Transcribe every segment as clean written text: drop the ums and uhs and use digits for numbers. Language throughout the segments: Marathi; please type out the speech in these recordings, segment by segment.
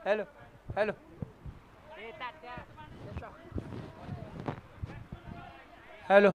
Hello hello hello.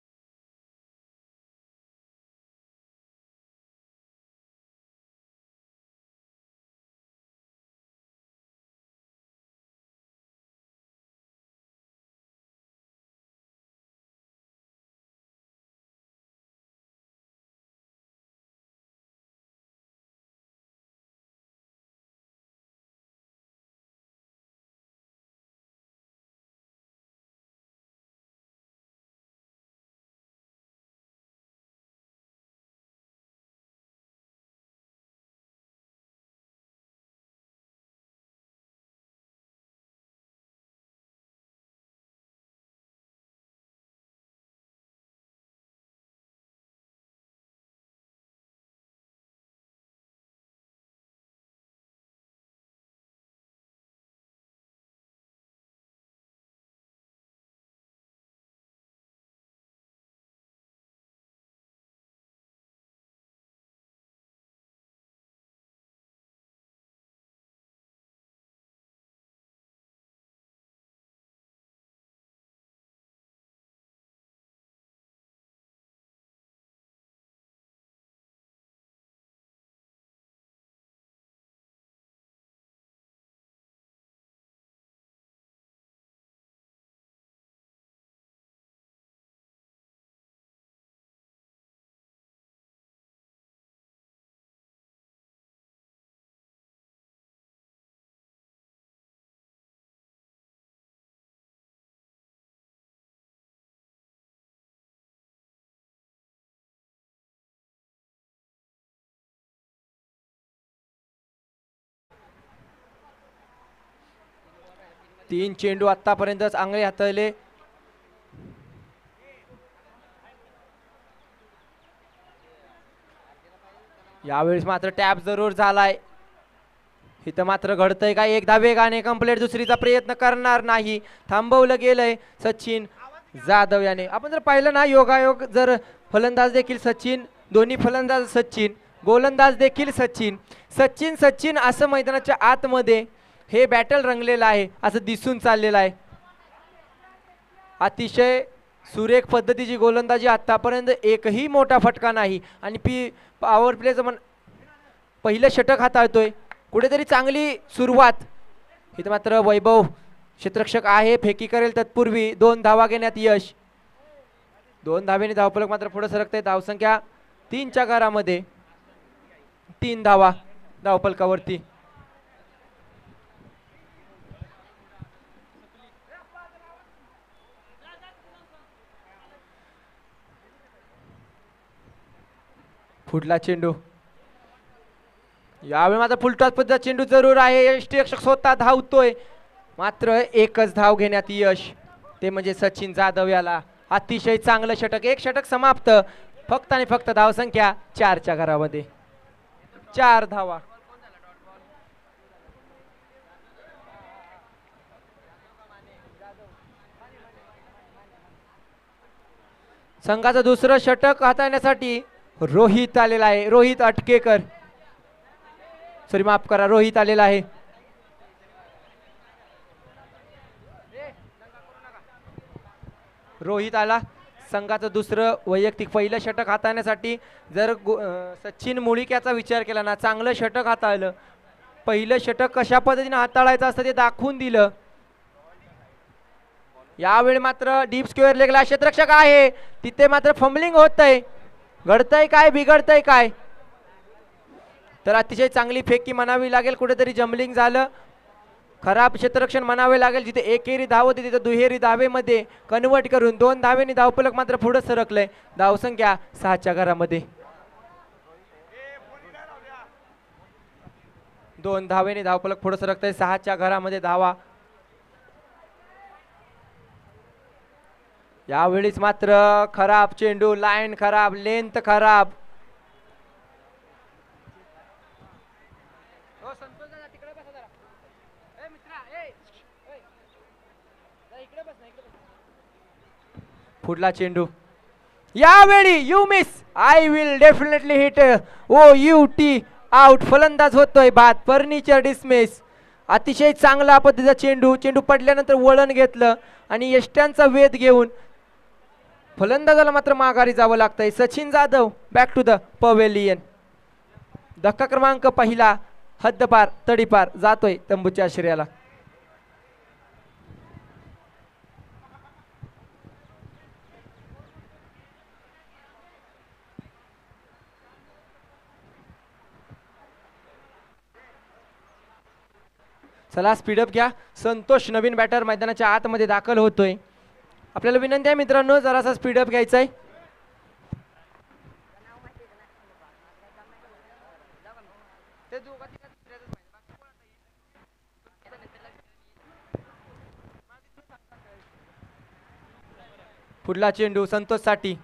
तीन चेंडू आतापर्यंत चांगले हाताळले. यावेळेस मात्र टॅप जरूर झालाय. इथं मात्र घडतंय काय, एकदा वेगाने कंप्लेंट, दुसरीचा प्रयत्न करणार नाही, थांबवलं गेलंय सचिन जाधव याने. आपण जर पाहिलं ना योगायोग, जर फलंदाज देखील सचिन, दोन्ही फलंदाज सचिन, गोलंदाज देखील सचिन, सचिन सचिन असं मैदानाच्या आतमध्ये हे बॅटल रंगलेलं आहे, असं दिसून चाललेलं आहे. अतिशय सुरेख पद्धतीची गोलंदाजी, आतापर्यंत एकही मोठा फटका नाही. आणि पॉवर प्लेचं पहिलं षटक हाताळतोय, कुठेतरी चांगली सुरुवात. इथं मात्र वैभव क्षेत्ररक्षक आहे, फेकी करेल तत्पूर्वी 2 धावा घेण्यात यश. 2 धावेने धावफलक मात्र पुढे सरकते. धावसंख्या 3च्या घरामध्ये, 3 धावा धावफलकावरती. फुटला चेंडू. यावेळी मात्र फुलटॉस पद्धतीचा चेंडू जरूर आहे. यष्टिरक्षक स्वतः धावतोय, मात्र एकच धाव घेण्यात यश, ते म्हणजे सचिन जाधव याला. अतिशय चांगलं षटक, एक षटक समाप्त. फक्त आणि फक्त धावसंख्या 4च्या घरामध्ये, 4 धावा. संघाचं दुसरं षटक हाताळण्यासाठी रोहित आलेला आहे, रोहित अटकेकर, सॉरी माफ करा, रोहित आलेला आहे. रोहित आला संघाचं दुसरं वैयक्तिक पहिलं षटक हाताळण्यासाठी. जर सचिन मुळीक याचा विचार केला ना, चांगलं षटक हाताळलं, पहिलं षटक कशा पद्धतीने हाताळायचं असतं ते दाखवून दिलं. यावेळी मात्र डीप स्क्वेअर लेगला क्षेत्ररक्षक आहे, तिथे मात्र फंबलिंग होतंय. घडतंय काय, बिघडतंय काय, तर अतिशय चांगली फेकी म्हणावी लागेल, कुठेतरी जम्बलिंग झालं, खराब क्षेत्ररक्षण म्हणावे लागेल. जिथे एकेरी धाव होती तिथे दुहेरी धावेमध्ये कन्वर्ट करून 2 धावेने धावफलक मात्र पुढे सरकलंय. धावसंख्या 6च्या घरामध्ये, 2 धावेने धावफलक पुढे सरकतंय. 6च्या घरामध्ये धावा. यावेळीच मात्र खराब चेंडू, लाईन खराब, लेंथ खराब. फुटला चेंडू. यावेळी you miss, I will definitely hit, O U T out. फलंदाज होतोय बाद, फर्निचर डिसमिस. अतिशय चांगला पद्धतीचा चेंडू, चेंडू पडल्यानंतर वळण घेतलं आणि यष्ट्यांचा वेध घेऊन फलंदाजाला मात्र माघारी जावं लागतंय. Sachin Jadhav back to the pavilion. धक्का क्रमांक पहिला हद्दपार तडीपार जातोय तंबूच्या आश्रयाला. चला स्पीडअप घ्या. संतोष नवीन बॅटर मैदानाच्या आतमध्ये दाखल होतोय. आपल्याला विनंती आहे मित्रांनो, जरासा स्पीडअप घ्यायचा आहे. पुढला चेंडू संतोष साठी.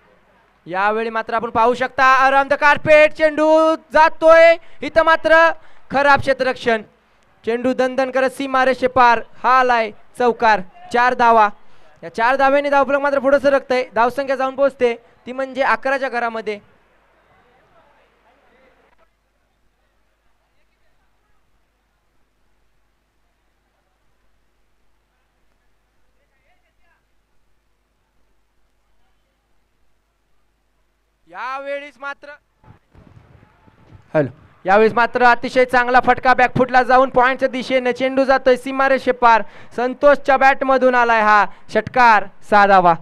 यावेळी मात्र आपण पाहू शकता अराउंड द कार्पेट चेंडू जातोय. इथं मात्र खराब क्षेत्ररक्षण. चेंडू दणदण करत सीमारेषे पार. हा आलाय चौकार. 4 धावा. या 4 धाव्याने धावफलक मात्र पुढे सरकतंय. धावसंख्या जाऊन पोहोचते ती म्हणजे 11च्या घरामध्ये. यावेळेस मात्र अतिशय चांगला फटका बॅकफुटला जाऊन पॉइंटच्या दिशेने चेंडू जातोय सीमारेषे पार. संतोषच्या बॅट मधून आलाय हा षटकार. 6 धावा.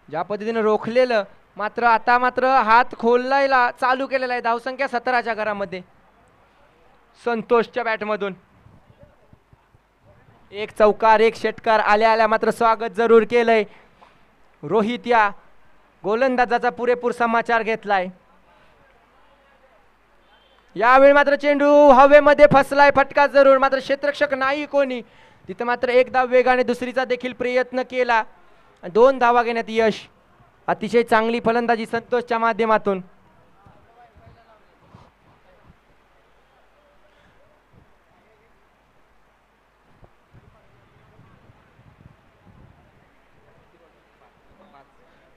ज्या पद्धतीने रोखलेलं मात्र आता मात्र हात खोलायला चालू केलेला आहे. धावसंख्या 17च्या घरामध्ये. संतोषच्या बॅट मधून एक चौकार एक षटकार. आल्या आल्या मात्र स्वागत जरूर केलंय. रोहित या गोलंदाजाचा पुरेपूर समाचार घेतलाय. यावेळी मात्र चेंडू हवेमध्ये फसलाय. फटका जरूर मात्र क्षेत्ररक्षक नाही कोणी. तिथं मात्र एक धाव वेगाने दुसरीचा देखील प्रयत्न केला. 2 धावा घेण्यात यश. अतिशय चांगली फलंदाजी संतोषच्या माध्यमातून.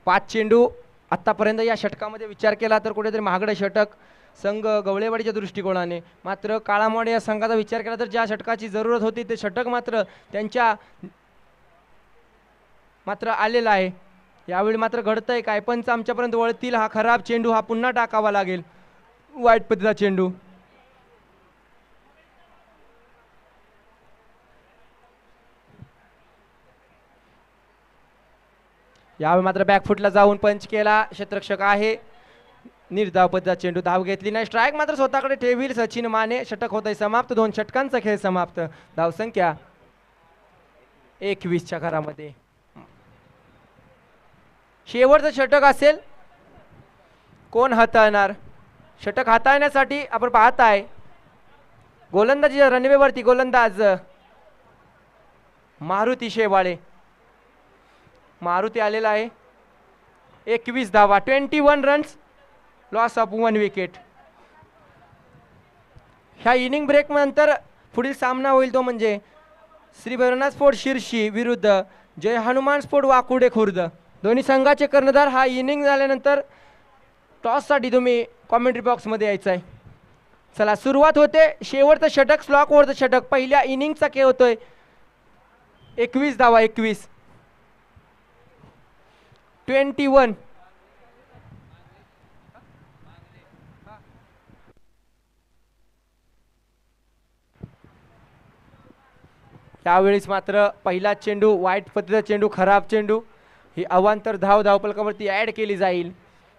पाच चेंडू आतापर्यंत या षटकामध्ये विचार केला तर कुठेतरी महागडे षटक संघ गवळेवाडीच्या दृष्टिकोनाने. मात्र काळामोड या संघाचा विचार केला तर ज्या षटकाची जरूरत होती ते षटक मात्र त्यांच्या मात्र आलेला आहे. यावेळी मात्र घडतंय काय. पंच आमच्यापर्यंत वळतील. हा खराब चेंडू हा पुन्हा टाकावा लागेल. वाईट पद्धतीचा चेंडू. यावेळी मात्र बॅकफुटला जाऊन पंच केला. क्षेत्ररक्षक आहे. निर्धाव पद्धतीचा चेंडू. धाव घेतली नाही. स्ट्राईक मात्र स्वतःकडे ठेवील सचिन माने. षटक होतंय समाप्त. 2 षटकांचा खेळ समाप्त. धावसंख्या 21च्या घरामध्ये. शेवटचं षटक असेल. कोण हाताळणार. षटक हाताळण्यासाठी आपण पाहताय गोलंदाजीच्या रणवेवरती गोलंदाज मारुती शेवाळे. मारुती आलेला आहे. 21 धावा 21 रन्स. Loss of 1 wicket. ह्या इनिंग ब्रेक नंतर पुढील सामना होईल तो म्हणजे श्री भैरवनाथ स्पोर्ट शिर्शी विरुद्ध जय हनुमान स्पोर्ट वाकुडे खुर्द. दोन्ही संघाचे कर्णधार. हा इनिंग झाल्यानंतर टॉससाठी तुम्ही कॉमेंट्री बॉक्समध्ये यायचं आहे. चला सुरुवात होते. शेवटचं षटक स्लॉकवरचं षटक. पहिल्या इनिंगचा खेळ होतोय. 21 धावा 21 21. त्यावेळेस मात्र पहिला चेंडू वाईट पद्धतीचा चेंडू. खराब चेंडू. ही अवांतर धाव धावफलकावरती ॲड केली जाईल.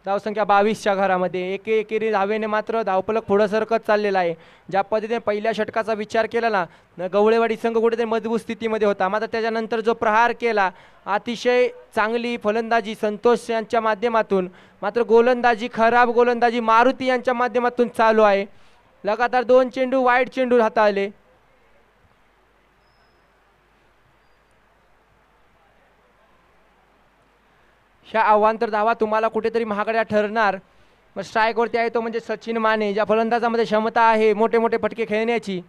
धावसंख्या 22च्या घरामध्ये. एकेरी धावेने मात्र धावफलक पुढं सरकत चाललेला आहे. ज्या पद्धतीने पहिल्या षटकाचा विचार केला ना गवळेवाडी संघ कुठेतरी मजबूत स्थितीमध्ये होता. मात्र त्याच्यानंतर जो प्रहार केला अतिशय चांगली फलंदाजी संतोष यांच्या माध्यमातून. मात्र गोलंदाजी खराब गोलंदाजी मारुती यांच्या माध्यमातून चालू आहे. लगातार 2 चेंडू वाईट चेंडू हाताळले. ह्या अवांतर धावा तुम्हाला कुठेतरी महागड्या ठरणार. मग स्ट्राईकवरती आहे तो म्हणजे सचिन माने. ज्या फलंदाजामध्ये क्षमता आहे मोठे मोठे फटके खेळण्याची.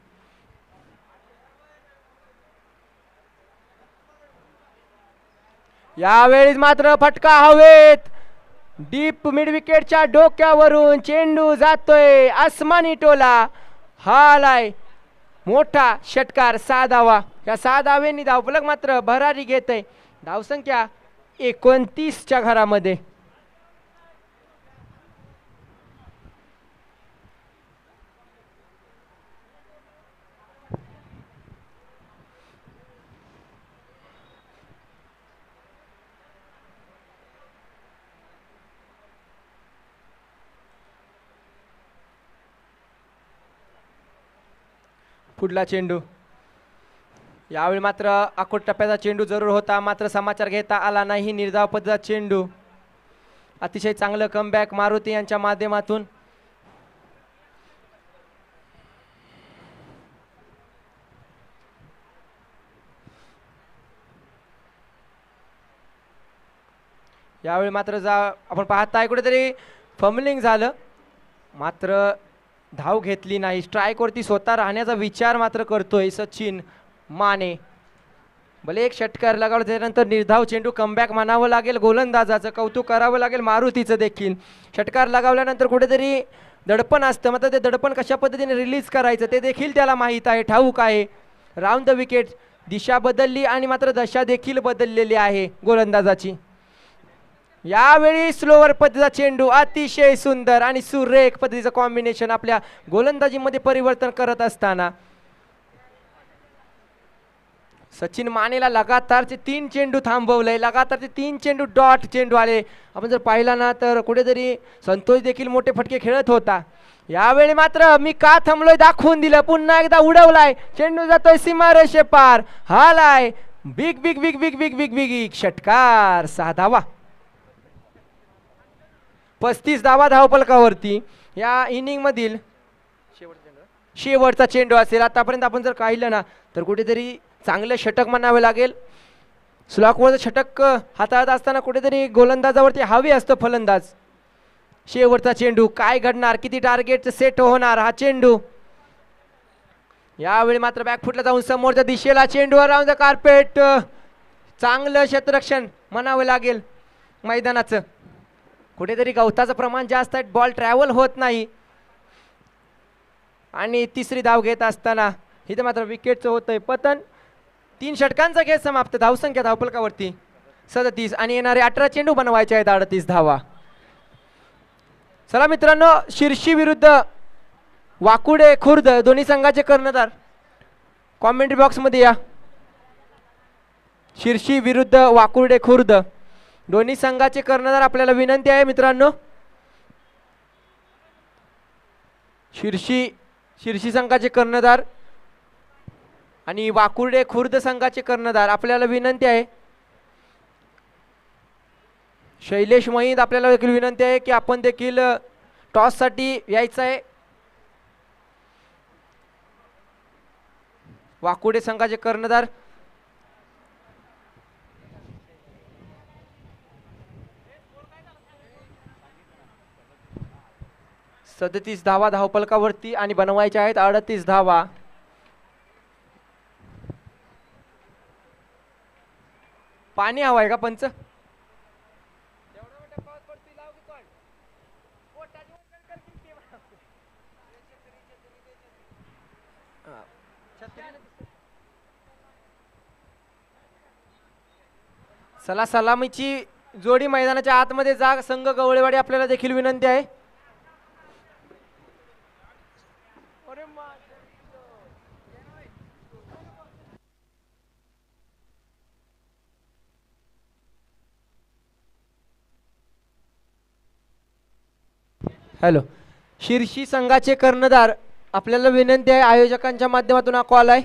यावेळी मात्र फटका हवेत. डीप मिड विकेटच्या डोक्यावरून चेंडू जातोय आसमानी टोला. हा आलाय मोठा षटकार 6 धावा. या 6 धावेंनी धावफलक मात्र भरारी घेत आहे. धावसंख्या 29च्या घरामध्ये. पुढला चेंडू. यावेळी मात्र आखूड टप्प्याचा चेंडू जरूर होता, मात्र समाचार घेता आला नाही. निर्धाव पद्धतीचा चेंडू. अतिशय चांगलं कमबॅक मारुती यांच्या माध्यमातून. यावेळी मात्र आपण पाहताय कुठेतरी फंबलिंग झालं, मात्र धाव घेतली नाही. स्ट्राईक वरती स्वतः राहण्याचा विचार मात्र करतोय सचिन माने. भले एक षटकार लगावला त्यानंतर निर्धाव चेंडू कमबॅक म्हणावं लागेल. गोलंदाजाचं कौतुक करावं लागेल, मारुतीचं देखील. षटकार लगावल्यानंतर कुठेतरी दडपण असतं, मात्र ते दडपण कशा पद्धतीने रिलीज करायचं ते देखील त्याला माहीत आहे, ठाऊक आहे. राऊंड द विकेट दिशा बदलली आणि मात्र दशा देखील बदललेली आहे गोलंदाजाची. यावेळी स्लोवर पद्धतीचा चेंडू अतिशय सुंदर आणि सुरेख पद्धतीचं कॉम्बिनेशन आपल्या गोलंदाजीमध्ये परिवर्तन करत असताना सचिन मानेला लगातारचे 3 चेंडू थांबवलंय. लगातारचे 3 चेंडू डॉट चेंडू आले. आपण जर पाहिला ना तर कुठेतरी संतोष देखील मोठे फटके खेळत होता. यावेळी मात्र मी का थांबलोय दाखवून दिलं. पुन्हा एकदा उडवलाय चेंडू, जातोय सीमारेषे पार. हालाय big big big big big big big षटकार. 6 धावा. 35 धावा धावफलकावरती. या इनिंग मधील शेवटचा चेंडू असेल आतापर्यंत. आपण जर पाहिलं ना तर कुठेतरी चांगलं षटक म्हणावे लागेल. स्लॉकवर षटक हाताळत असताना कुठेतरी गोलंदाजावरती हवी असतो फलंदाज. शेवटचा चेंडू काय घडणार, किती टार्गेट सेट होणार हा चेंडू. यावेळी मात्र बॅकफुटला जाऊन समोरच्या दिशेला चेंडू अराउंड द कार्पेट. चांगलं क्षेत्ररक्षण म्हणावं लागेल मैदानाचं. कुठेतरी गवताचं प्रमाण जास्त आहे, बॉल ट्रॅव्हल होत नाही. आणि तिसरी धाव घेत असताना इथे मात्र विकेटचं होतंय पतन. 3 षटकांचा खेळ समाप्त. धावसंख्या धावफलकावरती 37 आणि येणारे 18 चेंडू बनवायचे आहेत 38 धावा. चला मित्रांनो, शिर्शी विरुद्ध वाकुडे खुर्द दोन्ही संघाचे कर्णधार कॉमेंट्री बॉक्स मध्ये या. शिर्शी विरुद्ध वाकुर्डे खुर्द दोन्ही संघाचे कर्णधार आपल्याला विनंती आहे मित्रांनो. शिर्शी संघाचे कर्णधार आणि वाकुर्डे खुर्द संघाचे कर्णधार आपल्याला विनंती आहे. शैलेश महिंद आपल्याला देखील विनंती आहे की आपण देखील टॉस साठी यायचं आहे. वाकुडे संघाचे कर्णधार सदतीस धावा धावफलकावरती आणि बनवायच्या आहेत 38 धावा. पाणी हवं आहे का पंच? चला सलामीची जोडी मैदानाच्या आतमध्ये जा. संघ गवळेवाडी आपल्याला देखील विनंती आहे. हॅलो, शिर्शी संघाचे कर्णधार आपल्याला विनंती आहे. आयोजकांच्या माध्यमातून हा कॉल आहे.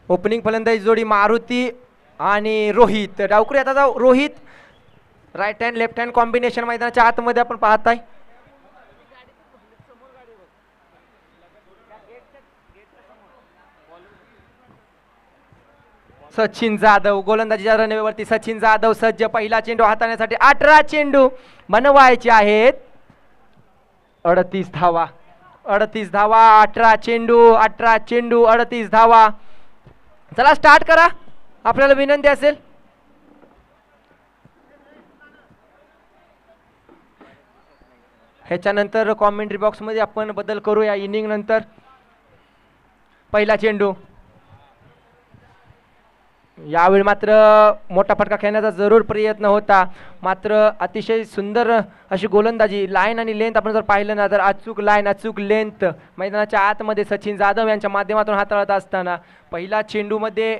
ओपनिंग फलंदाजी जोडी मारुती आणि रोहित. डावकुरी आता जाऊ Rohit. Right hand left hand combination मैदानाच्या आतमध्ये आपण पाहताय. सचिन जाधव गोलंदाजीच्या रणवेवरती. सचिन जाधव सज्ज. पहिला चेंडू हाताळण्यासाठी 18 चेंडू बनवायचे आहेत. 38 धावा. 38 धावा. 18 चेंडू 18 चेंडू 38 धावा. चला स्टार्ट करा. आपल्याला विनंती असेल. ह्याच्यानंतर कॉमेंट्री बॉक्स मध्ये आपण बदल करूया इनिंग नंतर. पहिला चेंडू. यावेळी मात्र मोठा फटका खेळण्याचा जरूर प्रयत्न होता. मात्र अतिशय सुंदर अशी गोलंदाजी. लाईन आणि लेंथ आपण जर पाहिलं ना तर अचूक लाईन अचूक लेंथ मैदानाच्या आतमध्ये सचिन जाधव यांच्या माध्यमातून हाताळत असताना पहिला चेंडूमध्ये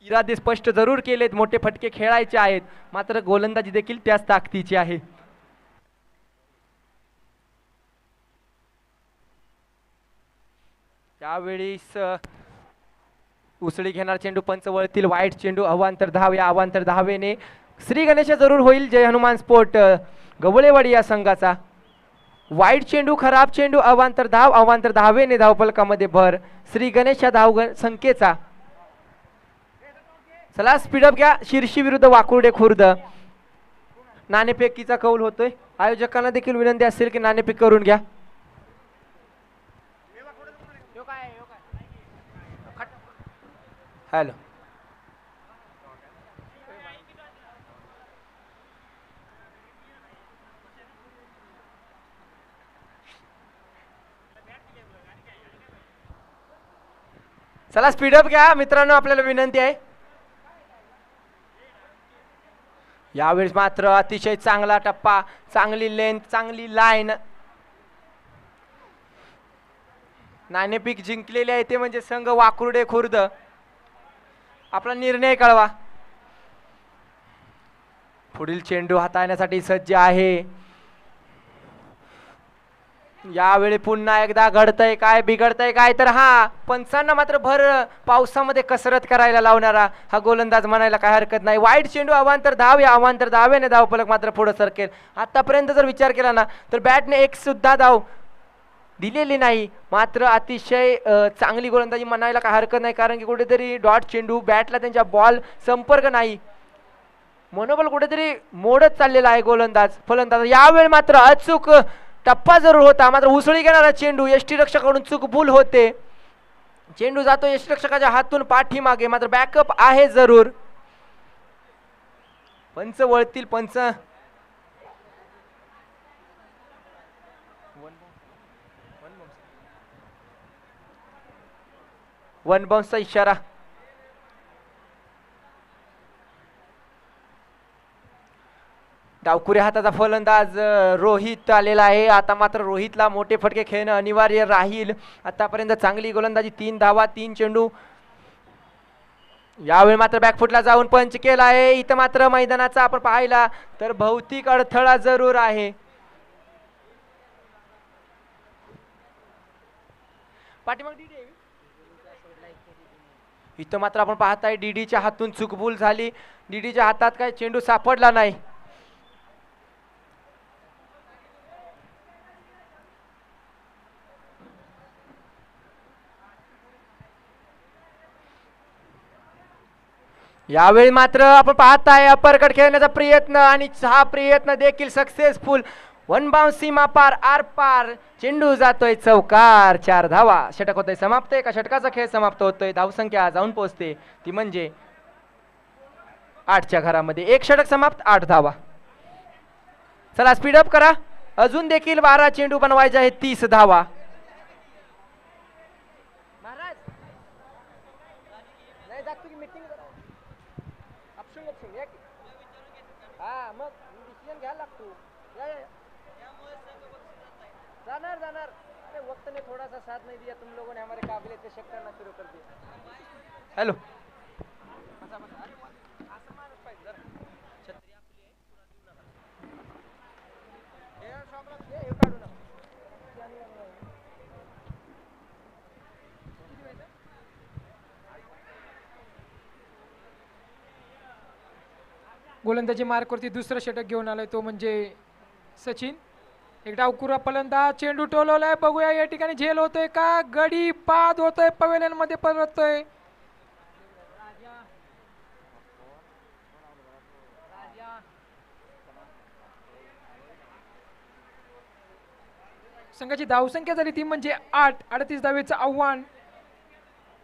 इरादे स्पष्ट जरूर केलेत. मोठे फटके खेळायचे आहेत. मात्र गोलंदाजी देखील त्याच ताकदीची आहे. त्यावेळीस उसळी घेणार चेंडू. पंच वळतील. वाईट चेंडू. अवांतर धाव. या अवांतर धावेने श्री गणेश जरूर होईल. जय हनुमान स्पोर्ट गवळेवाडी या संघाचा. वाईट चेंडू. खराब चेंडू. अवांतर धाव. अवांतर धावेने धावफलकामध्ये भर श्री गणेश या धाव संख्येचा. चला स्पीडअप घ्या. शिर्शी विरुद्ध वाकुर्डे खुर्द. नाणेफेकीचा कौल होतोय. आयोजकांना देखील विनंती असेल की नाणेफेक करून घ्या. हॅलो. चला स्पीडअप घ्या मित्रांनो. आपल्याला विनंती आहे. यावेळेस मात्र अतिशय चांगला टप्पा. चांगली लेंथ. चांगली लाईन. नाणेफेक जिंकलेले आहे ते म्हणजे संघ वाकुर्डे खुर्द. आपला निर्णय कळवा. पुढील चेंडू हाताळण्यासाठी सज्ज आहे. यावेळी पुन्हा एकदा घडतंय काय बिघडतंय काय तर हा पंचांना मात्र भर पावसामध्ये कसरत करायला लावणारा हा गोलंदाज म्हणायला काय हरकत नाही. वाईट चेंडू. अवांतर धाव. या अवांतर धावेने धावफलक मात्र पुढे सरकेल. आतापर्यंत जर विचार केला ना तर बॅटने एक सुद्धा धाव दिलेली नाही. मात्र अतिशय चांगली गोलंदाजी म्हणायला काय हरकत नाही. कारण की कुठेतरी डॉट चेंडू. बॅटला त्यांच्या बॉल संपर्क नाही. मनोबल कुठेतरी मोडत चाललेला आहे गोलंदाज फलंदाज. यावेळी मात्र अचूक टप्पा जरूर होता. मात्र उसळी घेणारा चेंडू. यष्टीरक्षकाकडून चूक भूल होते. चेंडू जातो यष्टीरक्षकाच्या हातून पाठीमागे. मात्र बॅकअप आहे जरूर. पंच वळतील. पंच वन बाउन्सचा इशारा. डावकुऱ्या हाताचा फलंदाज रोहित आलेला आहे. आता मात्र रोहितला मोठे फटके खेळणं अनिवार्य राहील. आतापर्यंत चांगली गोलंदाजी. 3 धावा 3 चेंडू. यावेळी मात्र बॅकफुटला जाऊन पंच केला आहे. इथं मात्र मैदानाचा आपण पाहिला तर भौतिक अडथळा जरूर आहे. पाठीमाग इथं मात्र आपण पाहताय डीडीच्या हातून चुकभूल झाली. डीडीच्या हातात काय चेंडू सापडला नाही. यावेळी मात्र आपण पाहताय अपरकट खेळण्याचा प्रयत्न आणि हा प्रयत्न देखील सक्सेसफुल. वन बाउन्स सीमा पार आर पार. चेंडू जातोय चौकार. 4 धावा. षटक होतोय समाप्त. एका षटकाचा खेळ समाप्त होतोय. धावसंख्या जाऊन पोहोचते ती म्हणजे 8च्या घरामध्ये. 1 षटक समाप्त 8 धावा. चला स्पीडअप करा. अजून देखील 12 चेंडू बनवायचे आहेत. 30 धावा. जाणार. अरे वक्त ने थोड़ा सा साथ नहीं दिया तुम लोगों ने हमारे काबिलियत से शक करना शुरू कर दिया. हेलो. गोलंदाजी मार्कवरती दुसरं षटक घेऊन आलाय तो म्हणजे सचिन. एक डावखुरा फलंदाज, चेंडू टोलवलाय, बघूया या ठिकाणी झेल होतोय का, गडी बाद होतोय, पवेलियन मध्ये परततोय. संघाची धावसंख्या झाली ती म्हणजे 8. 38 धावेचं आव्हान.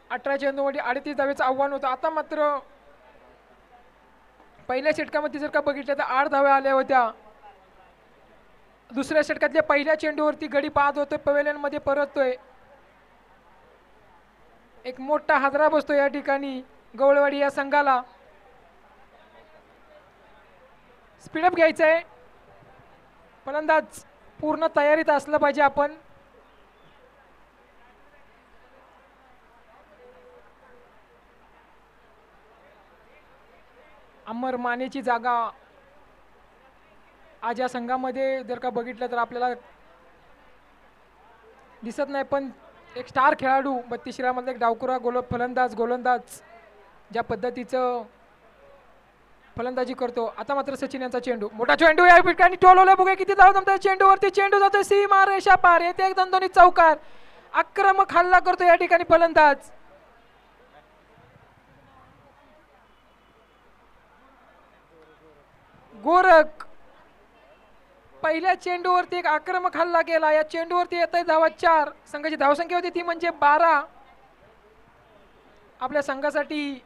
18 चेंडूमध्ये 38 धावेचं आव्हान होतं. आता मात्र पहिल्या षटकामध्ये जर का बघितलं तर 8 धाव्या आल्या होत्या. दुसऱ्या षटकातल्या पहिल्या चेंडूवरती गडी बाद होतोय, पवेलियन मध्ये परततोय. एक मोठा हादरा बसतो या ठिकाणी गवळवाडी या संघाला. स्पीडअप घ्यायचंय, फलंदाज पूर्ण तयारीत असलं पाहिजे आपण. अमर मानेची जागा आज या संघामध्ये जर का बघितलं तर आपल्याला दिसत नाही, पण एक स्टार खेळाडू 32 मधला एक डावखुरा गोलंदाज ज्या पद्धतीचं फलंदाजी करतो. आता मात्र सचिन यांचा चेंडू, मोठा चेंडू या ठिकाणी टोलवला, बघूया किती धाव जमताय चेंडूवरती. चेंडू जातोय सीमा रेषा पार, येते एक दणदणीत चौकार. आक्रमक हल्ला करतो या ठिकाणी फलंदाज. गोरख पहिल्या चेंडूवरती एक आक्रमक हल्ला केला. या चेंडूवरती येत आहे धावा 4. संघाची धावसंख्या होती ती म्हणजे 12. आपल्या संघासाठी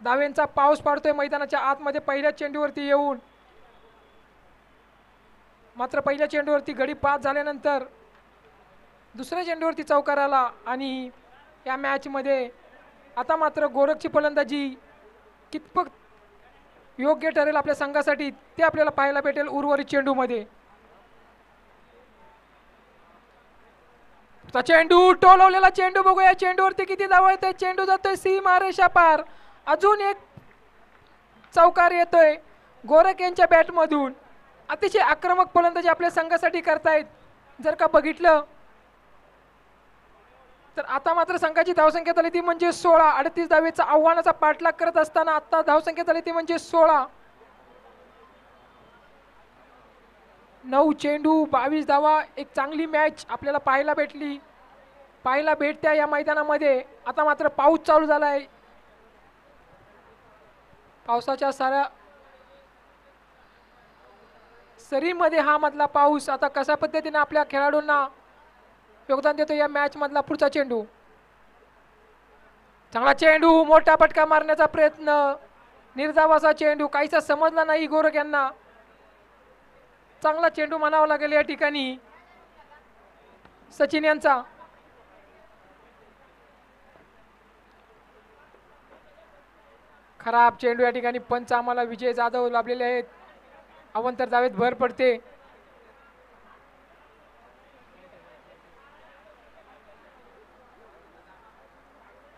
धावेंचा पाऊस पाडतोय मैदानाच्या आतमध्ये पहिल्या चेंडूवरती येऊन. मात्र पहिल्या चेंडूवरती गडी बाद झाल्यानंतर दुसऱ्या चेंडूवरती चौकार आला आणि या मॅच मध्ये आता मात्र गोरखची फलंदाजी कितपत योग्य ठरेल आपल्या संघासाठी ते आपल्याला पाहायला भेटेल उर्वरित चेंडू मध्ये. चेंडू टोलवलेला चेंडू, बघूया चेंडूवरती किती धावा येत आहे. चेंडू जातोय सीमा रेषा पार, अजून एक चौकार येतोय गोरख यांच्या बॅट मधून. अतिशय आक्रमक फलंदाजी आपल्या संघासाठी करतायत. जर का बघितलं तर आता मात्र संघाची धावसंख्या झाली ती म्हणजे 16. 38 धावेचा आव्हानाचा पाठलाग करत असताना आता धावसंख्या झाली ती म्हणजे 16. 9 चेंडू 22 धावा. एक चांगली मॅच आपल्याला पाहायला भेटत्या या मैदानामध्ये. आता मात्र पाऊस चालू झालाय. पावसाच्या साऱ्या सरीमध्ये हा मधला पाऊस आता कशा पद्धतीने आपल्या खेळाडूंना योगदान देतो या मॅच मधला. पुढचा चेंडू, चांगला चेंडू, मोठा फटका मारण्याचा प्रयत्न, निर्धावाचा चेंडू, काहीसा समजला नाही गोरख यांना. चांगला चेंडू म्हणावा लागेल या ठिकाणी सचिन यांचा. खराब चेंडू या ठिकाणी पंच आम्हाला विजय जाधव लाभलेले आहेत. अवंतर धावेत भर पडते.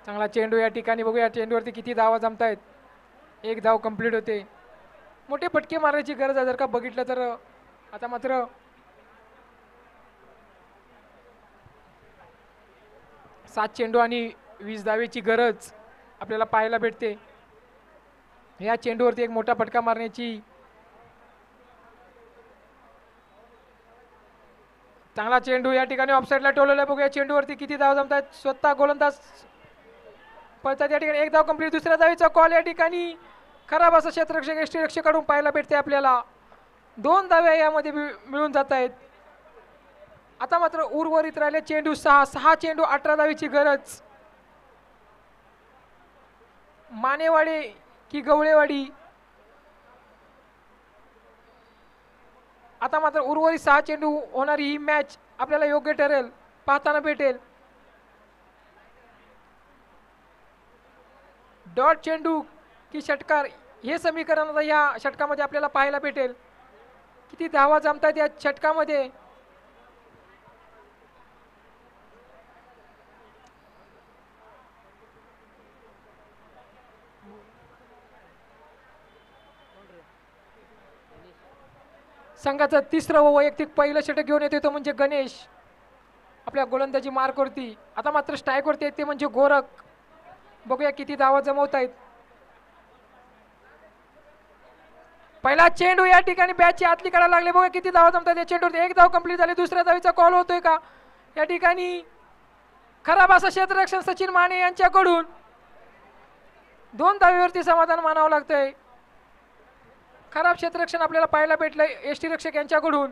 चांगला चेंडू या ठिकाणी, बघूया चेंडूवरती किती धावा जमतायत. 1 धाव कंप्लीट होते. मोठे फटके मारण्याची गरज आहे जर का बघितलं तर. आता मात्र सात चेंडू आणि 20 धावेची गरज आपल्याला पाहायला भेटते. या चेंडूवरती एक मोठा फटका मारण्याची. चांगला चेंडू या ठिकाणी ऑफसाईडला टोलवला, बघूया चेंडूवरती किती धाव जमतायत. स्वतः गोलंदाज पळतात या ठिकाणी. 1 धाव कंप्लीट. दुसऱ्या धावेचा कॉल या ठिकाणी खराब असा क्षेत्ररक्षक यष्टीरक्षकाकडून पाहायला भेटते आपल्याला. 2 धाव्या यामध्ये मिळून जात आहेत. आता मात्र उर्वरित राहिले चेंडू 6 चेंडू 18 धावेची गरज. मानेवाडी की गवळेवाडी. आता मात्र उर्वरित 6 चेंडू होणारी ही मॅच आपल्याला योग्य ठरेल, पाहताना भेटेल. डॉट चेंडू की षटकार हे समीकरण आता या षटकामध्ये आपल्याला पाहायला भेटेल. किती धावा जमतात या षटकामध्ये. संघाचं 3रं व वैयक्तिक पहिलं षटक घेऊन येतो तो म्हणजे गणेश आपल्या गोलंदाजी मार्कवरती. आता मात्र स्ट्राईकवरती येते म्हणजे गोरख. बघूया किती धावा जमवत आहेत. पहिला चेंडू या ठिकाणी बॅटची आतली काढायला लागले. बघा किती धावा जमतात या चेंडूवरती. एक धाव कंप्लीट झाली. दुसऱ्या धावीचा कॉल होतोय का या ठिकाणी? खराब असं क्षेत्ररक्षण सचिन माने यांच्याकडून. 2 धावीवरती समाधान मानावं लागतंय. खराब क्षेत्ररक्षण आपल्याला पाहायला भेटलंय यष्टीरक्षक यांच्याकडून.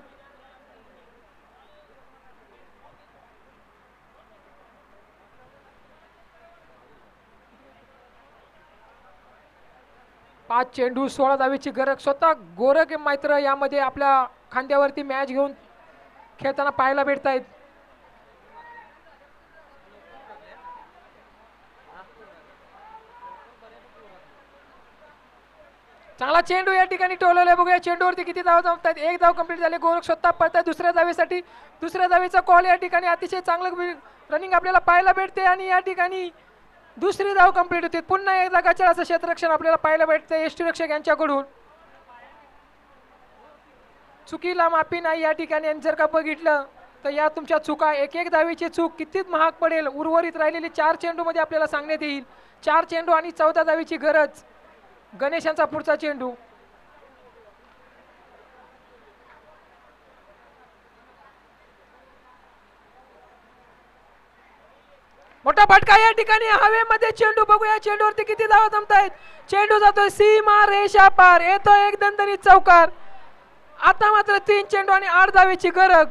पाच चेंडू 16 धावेची गरज. स्वतः गोरख मात्र यामध्ये आपल्या खांद्यावरती मॅच घेऊन खेळताना पाहायला भेटत आहेत. चांगला चेंडू या ठिकाणी टोलवलाय. बघूया चेंडूवरती किती धावा जमतात. एक धाव कंप्लीट झाली. गोरख स्वतः पळतात दुसऱ्या धावेसाठी. दुसऱ्या धावेचा कॉल या ठिकाणी. अतिशय चांगलं रनिंग आपल्याला पाहायला भेटते आणि या ठिकाणी दुसरी धाव कंप्लीट होते. पुन्हा एकदा गचाळ असं क्षेत्ररक्षण आपल्याला पाहायला भेटते यष्टीरक्षक यांच्याकडून. चुकीला माफी नाही या ठिकाणी. आणि जर का बघितलं तर या तुमच्या चुका एक धावेची चूक कितीच महाग पडेल. उर्वरित राहिलेली 4 चेंडू मध्ये आपल्याला सांगण्यात येईल. 4 चेंडू आणि 14 धावेची गरज. गणेशांचा पुढचा चेंडू. मोठा फटका या ठिकाणी हवेमध्ये चेंडू. बघूया चेंडूवरती किती धावा जमतायत. चेंडू जातोय सीमा रेषा पार. येतो एक दणदणीत चौकार. आता मात्र 3 चेंडू आणि 8 धावेची गरज.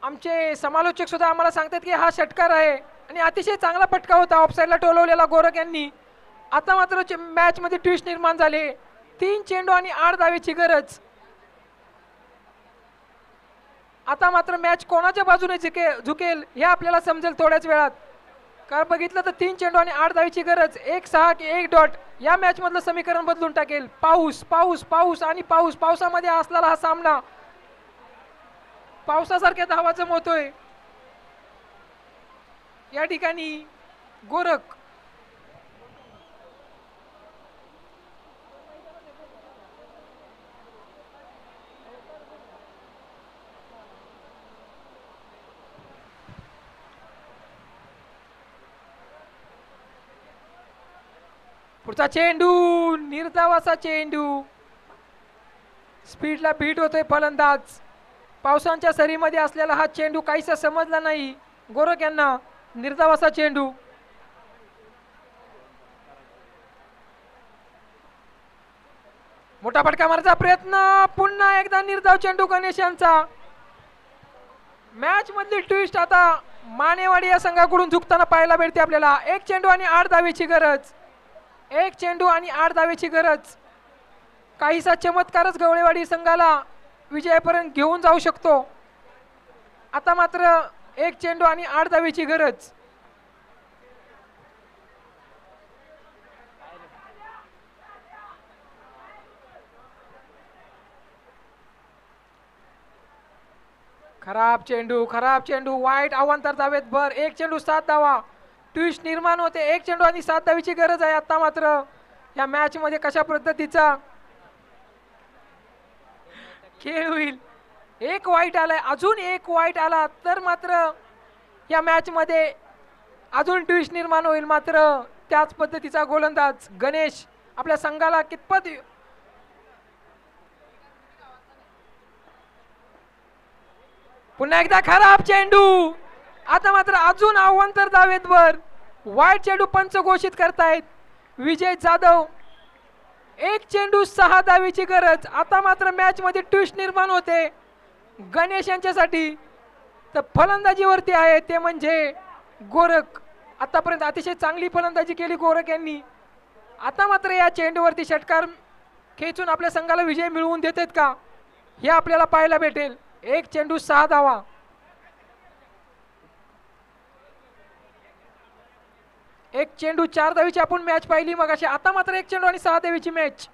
आमचे समालोचक सुद्धा आम्हाला सांगतात की हा षटकार आहे आणि अतिशय चांगला फटका होता ऑफसाईडला टोलवलेला गोरख यांनी. आता मात्र मॅच मध्ये ट्विस्ट निर्माण झाले. 3 चेंडू आणि 8 धावेची गरज. आता मात्र मॅच कोणाच्या बाजूने झुकेल हे आपल्याला समजेल थोड्याच वेळात. कारण बघितलं तर 3 चेंडू आणि 8 धावेची गरज. 1-6 की 1 डॉट या मॅच मधलं समीकरण बदलून टाकेल. पाऊस पाऊस पाऊस आणि पाऊस. पावसामध्ये असलेला हा सामना पावसासारख्या धावा जमवतोय या ठिकाणी गोरख. पुढचा चेंडू निर्धावाचा चेंडू. स्पीडला बीट होतोय फलंदाज. पावसांच्या सरीमध्ये असलेला हा चेंडू काहीसा समजला नाही गोरख यांना. निर्धावाचा चेंडू. मोठा फटका मारण्याचा प्रयत्न. पुन्हा एकदा निर्धाव चेंडू गणेशांचा. मॅच मधली ट्विस्ट आता मानेवाडी या संघाकडून झुकताना पाहायला भेटते आपल्याला. 1 चेंडू आणि 8 धावेची गरज. 1 चेंडू आणि 8 धावेची गरज. काहीसा चमत्कारच गवळेवाडी संघाला विजयापर्यंत घेऊन जाऊ शकतो. आता मात्र 1 चेंडू आणि 8 धावेची गरज. खराब चेंडू. खराब चेंडू. वाईट अवांतर धावेत भर. 1 चेंडू 7 धावा. ट्विस्ट निर्माण होते. 1 चेंडू आणि 7 धावेची गरज आहे. आता मात्र या मॅच मध्ये कशा पद्धतीचा खेळ होईल. 1 वाईट आलाय. अजून 1 वाईट आला तर मात्र या मॅच मध्ये अजून ट्विस्ट निर्माण होईल. मात्र त्याच पद्धतीचा गोलंदाज गणेश आपल्या संघाला कितपत. पुन्हा एकदा खराब चेंडू. आता मात्र अजून अवांतर धावेत वर. वाईट चेंडू पंच घोषित करतायत विजय जाधव. 1 चेंडू 6 धावेची गरज. आता मात्र मॅच मध्ये ट्विस्ट निर्माण होते गणेश यांच्यासाठी. तर फलंदाजीवरती आहे ते म्हणजे गोरख. आतापर्यंत अतिशय चांगली फलंदाजी केली गोरख यांनी. आता मात्र या चेंडूवरती षटकार खेचून आपल्या संघाला विजय मिळवून देतात का हे आपल्याला पाहायला भेटेल. 1 चेंडू 6 धावा. 1 चेंडू 4 धावेची आपण मॅच पाहिली मगाशी. आता मात्र 1 चेंडू आणि 6 धावेची मॅच.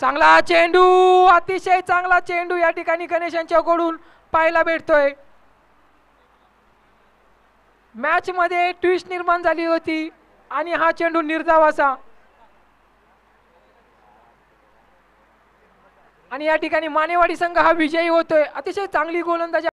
चांगला चेंडू. अतिशय चांगला चेंडू या ठिकाणी गणेश यांच्याकडून पाहायला भेटतोय. मॅच मध्ये ट्विस्ट निर्माण झाली होती आणि हा चेंडू निर्धावाचा. आणि या ठिकाणी मानेवाडी संघ हा विजयी होतोय. अतिशय चांगली गोलंदाजी